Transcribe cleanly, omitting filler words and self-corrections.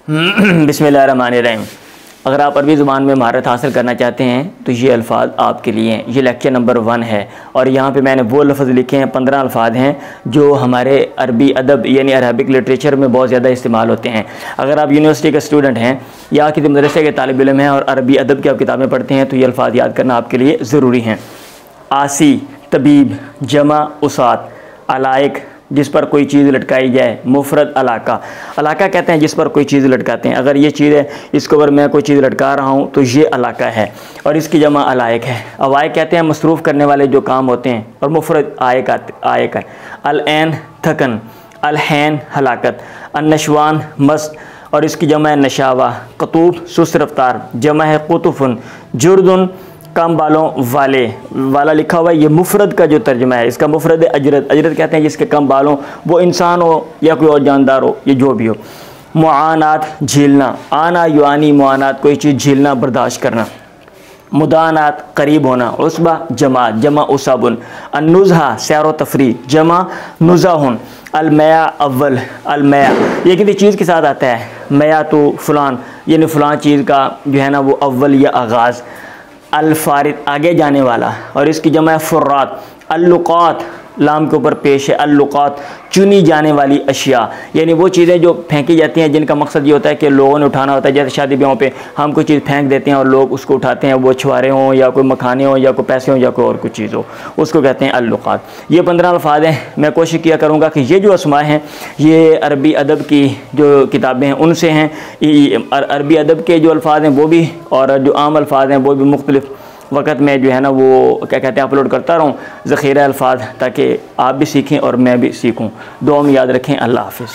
बिस्मिल्लाहिर्रहमानिर्रहीम। अगर आप अरबी ज़ुबान में महारत हासिल करना चाहते हैं तो ये अल्फ़ाज़ आपके लिए हैं। ये लेक्चर नंबर 1 है और यहाँ पे मैंने वो लफ्ज़ लिखे हैं, 15 अल्फ़ाज़ हैं जो हमारे अरबी अदब यानी अरबिक लिटरेचर में बहुत ज़्यादा इस्तेमाल होते हैं। अगर आप यूनिवर्सिटी के स्टूडेंट हैं या किसी मदरसे के तालिब इल्म हैं और अरबी अदब की आप किताबें पढ़ते हैं तो ये अल्फ़ाज़ याद करना आपके लिए ज़रूरी हैं। आसी, तबीब, जमा, उसात, अलाइक जिस पर कोई चीज़ लटकाई जाए, मुफरद अलाका, अलाका कहते हैं जिस पर कोई चीज़ लटकाते हैं। अगर ये चीज़ है, इसके ऊपर मैं कोई चीज़ लटका रहा हूँ तो ये अलाका है और इसकी जमा अलाइक है। अवाइक कहते हैं मसरूफ़ करने वाले जो काम होते हैं और मुफरद आयक है। अल-ऐन थकन, अल-हैन हलाकत, अन-नशवान मस्त और इसकी जमा है नशावा। कतूब सुस्त रफ्तार, जमा है कुतुफुन। जुर्दुन कम बालों वाले, वाला लिखा हुआ है, ये मुफरद का जो तर्जुमा है इसका मुफरद है अजरत। अजरत कहते हैं जिसके कम बालों, वो इंसान हो या कोई और जानदार हो, ये जो भी हो। मुआनात झीलना, आना युआनी मुआनात कोई चीज़ झीलना, बर्दाश्त करना। मुदानात करीब होना। उसबा जमात, जमा उसाबुन। अन्नुज़हा सैर व तफरी, जमा नुज़ाहुन। अलमया अव्वल, अलमया ये किसी चीज़ के साथ आता है, मया तो फ़लान यानी फ़लान चीज़ का जो है ना वो अव्वल या आगाज़। अल-फारिद आगे जाने वाला और इसकी जमा है फुर्रात। अल-लुक़ात लाम के ऊपर पेश है, अल-लुक़ात चुनी जाने वाली अशिया यानी वो चीज़ें जो फेंकी जाती हैं जिनका मकसद ये होता है कि लोगों ने उठाना होता है। जैसे शादी ब्याहों पे हम कोई चीज़ फेंक देते हैं और लोग उसको उठाते हैं, वो छुआरे हों या कोई मखाने हों या कोई पैसे हों या कोई और कुछ चीज़ हो, उसको कहते हैं अल-लुक़ात। ये 15 अल्फ़ाज़ हैं। मैं कोशिश किया करूँगा कि ये जो अस्मा हैं ये अरबी अदब की जो किताबें हैं उनसे हैं। अरबी अदब के जो अल्फ़ाज़ हैं वो भी और जो आम अल्फ़ाज़ हैं वो भी मुख्तलिफ़ वक़्त में जो है ना वो क्या कहते हैं अपलोड करता रहूँ ज़ख़ीरा अल्फ़ाज़, ताकि आप भी सीखें और मैं भी सीखूँ। दुआ में याद रखें। अल्लाह हाफ़िज़।